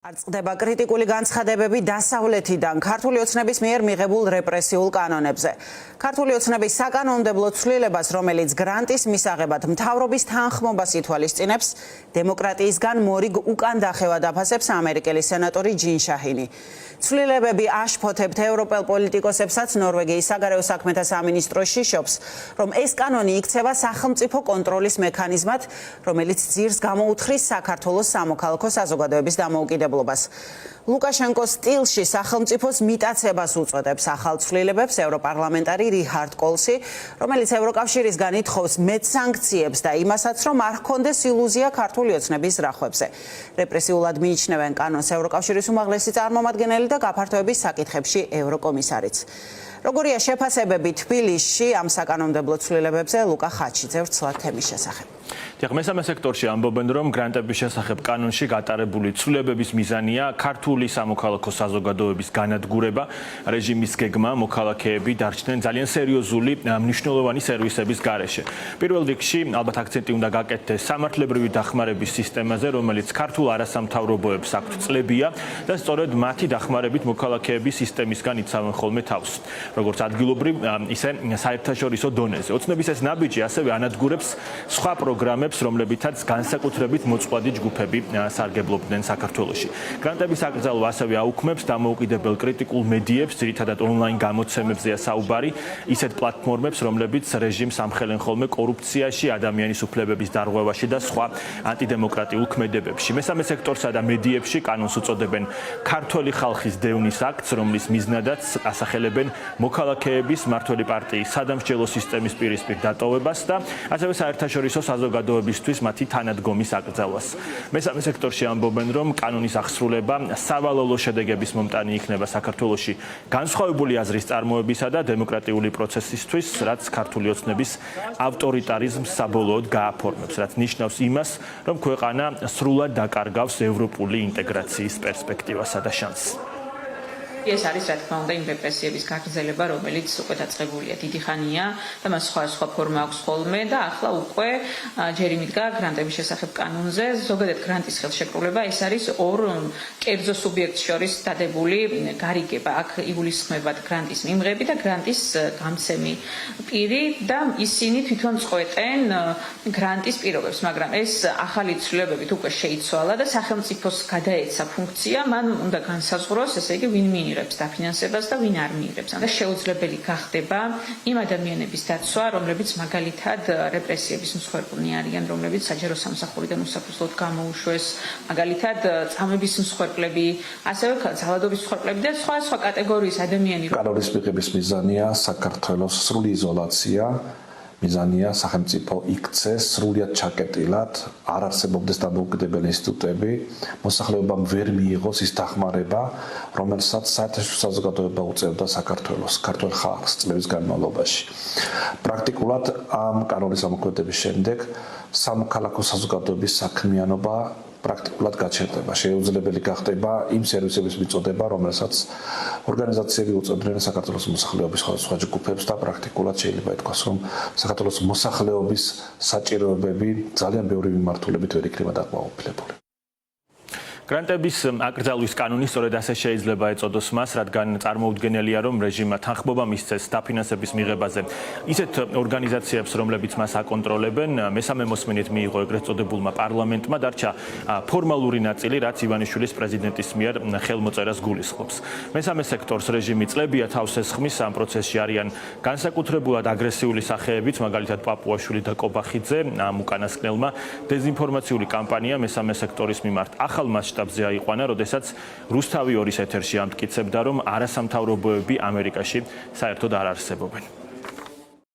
არ წყდება კრიტიკული განცხადებები დასავლეთიდან ქართული ოცნების მიერ მიღებულ რეპრესიულ კანონებზე. ქართული ოცნების საკანონმდებლო ცვლილებას, რომელიც გრანტის მისაღებად მთავრობის თანხმობას ითვალისწინებს, დემოკრატიისგან მორიგ უკან დახევად აფასებს ამერიკელი სენატორი ჯინ შაჰინი. ცვლილებები აშფოთებთ ევროპელ პოლიტიკოსებსაც ნორვეგიის საგარეო საქმეთა სამინისტრო შიშობს, რომ ეს კანონი იქცევა სახელმწიფო კონტროლის მექანიზმად, რომელიც ძირს გამოუთხრის საქართველოს სამოქალაქო საზოგადოების დამოუკიდებლობას. ლუკაშენკოს სტილში სახელმწიფოს მიტაცებას უწოდებს ახალ ცვლილებებს ევროპარლამენტარი რიჰარდ კოლსი, რომელიც ევროკავშირისგან ითხოვს მეტ სანქციებს და იმასაც, რომ არ ჰქონდეს ილუზია ქართული ოცნების ზრახვებზე. რეპრესიულად მიიჩნევენ კანონს ევროკავშირის უმაღლესი წარმომადგენელი და გაფართოების საკითხებში ევროკომისარიც. როგორია შეფასებები თბილისში ამ საკანონმდებლო ცვლილებებზე ლუკა ხაჩიძე ვრცლად თემის შესახებ. მესამე სექტორში ამბობენ, რომ გრანტების შესახებ კანონში გატარებული ცვლილებების მიზანია ქართული სამოქალაქო საზოგადოების განადგურება, რეჟიმის გეგმა, მოქალაქეები დარჩნენ ძალიან სერიოზული მნიშვნელოვანი სერვისების გარეშე. პირველ რიგში ალბათ აქცენტი უნდა გაკეთდეს სამართლებრივი დახმარების სისტემაზე, რომელიც ქართულ არასამთავრობოებს აქვთ წლებია და სწორედ მათი დახმარებით მოქალაქეები სისტემისგან იცავენ ხოლმე თავს, როგორც ადგილობრივ, ისე საერთაშორისო დონეზე. ოცნების ეს ნაბიჯი ასევე ანადგურებს სხვა პროგრამებს, რომლებითაც განსაკუთრებით მოწყვლადი ჯგუფები სარგებლობდნენ საქართველოში. გრანტების აკრძალვა ასევე აუქმებს დამოუკიდებელ კრიტიკულ მედიებს, ძირითადად ონლაინ გამოცემებზეა საუბარი, ისეთ პლატფორმებს, რომლებიც რეჟიმს ამხელენ ხოლმე კორუფციაში, ადამიანის უფლებების დარღვევაში და სხვა ანტიდემოკრატიულ ქმედებებში. მესამე სექტორსა და მედიებში კანონს უწოდებენ ქართველი ხალხის დევნის აქტს, რომლის მიზნადაც ასახელებენ მოქალაქეების მმართველი პარტიის სადამსჯელო სისტემის პირისპირ დატოვებას და ასევე საერთაშორისო საზოგადოებისთვის მათი თანადგომის აკრძალვას. მესამე სექტორში ამბობენ, რომ კანონის აღსრულება სავალალო შედეგების მომტანი იქნება საქართველოში განსხვავებული აზრის წარმოებისა და დემოკრატიული პროცესისთვის, რაც ქართული ოცნების ავტორიტარიზმს საბოლოოდ გააფორმებს, რაც ნიშნავს იმას, რომ ქვეყანა სრულად დაკარგავს ევროპული ინტეგრაციის პერსპექტივასა და შანსს. ეს არის რა თქმა უნდა იმ რეპრესიების გაგრძელება, რომელიც უკვე დაწყებულია დიდი ხანია და მას სხვა ფორმა აქვს ხოლმე და ახლა უკვე ჯერ იმიდგა გრანტების შესახებ კანონზე, ზოგადად გრანტის ხელშეკრულება, ეს არის ორ კერძო სუბიექტს შორის დადებული გარიგება. აქ იგულისხმებათ გრანტის მიმღები და გრანტის გამცემი პირი და ისინი თვითონ წყვეტენ გრანტის პირობებს, მაგრამ ეს ახალი ცვლილებებით უკვე შეიცვალა და სახელმწიფოს გადაეცა ფუნქცია, მან უნდა განსაზღვროს, ესე იგი ვინ მიიღებს დაფინანსებას და ვინ არ მიიღებს. და შეუძლებელი გახდება იმ ადამიანების დაცვა, რომლებიც მაგალითად რეპრესიების მსხვერპლნი არიან, რომლებიც საჯარო სამსახურიდან უსაფრთხოდ გამოუშვეს, მაგალითად წამების მსხვერპლები, ასევე ძალადობის მსხვერპლები და სხვა კატეგორიის ადამიანები. კანონის მიღების მიზანია საქართველოს სრული იზოლაცია, მიზანია სახელმწიფო იქცეს სრულიად ჩაკეტილად, არ არსებობდეს დამოუკიდებელი ინსტიტუტები, მოსახლეობამ ვერ მიიღოს ის დახმარება, რომელსაც საერთაშორისო საზოგადოება უწევდა საქართველოს, ქართულ ხალხს წლების განმავლობაში. პრაქტიკულად ამ კანონის ამოქმედების შემდეგ სამოქალაქო საზოგადოების საქმიანობა პრაქტიკულად გაჩერდება, შეუძლებელი გახდება იმ სერვისების მიწოდება, რომელსაც ორგანიზაციები უწევდნენ საქართველოს მოსახლეობის სხვადასხვა ჯგუფებს და პრაქტიკულად შეიძლება ითქვას, რომ საქართველოს მოსახლეობის საჭიროებები ძალიან ბევრი მიმართულებით ვერ იქნება დაკმაყოფილებული. გრანტების აკრძალვის კანონი სწორედ ასე შეიძლება ეწოდოს მას, რადგან წარმოუდგენელია, რომ რეჟიმმა თანხმობა მისცეს დაფინანსების მიღებაზე ისეთ ორგანიზაციებს, რომლებიც მას აკონტროლებენ. მესამე მოსმენით მიიღო ეგრეთ წოდებულმა პარლამენტმა, დარჩა ფორმალური ნაწილი, რაც ივანიშვილის პრეზიდენტის მიერ ხელმოწერას გულისხმობს. მესამე სექტორს რეჟიმი წლებია თავს ესხმის, ამ პროცესში არიან განსაკუთრებულად აგრესიული სახეებიც, მაგალითად პაპუაშვილი და კობახიძე. ამ უკანასკნელმა დეზინფორმაციული კამპანია მესამე სექტორის მიმართ ახალ მასშტაბზე აიყვანა, როდესაც რუსთავი 2-ის ეთერში ამტკიცებდა, რომ არასამთავრობოები ამერიკაში საერთოდ არ არსებობენ.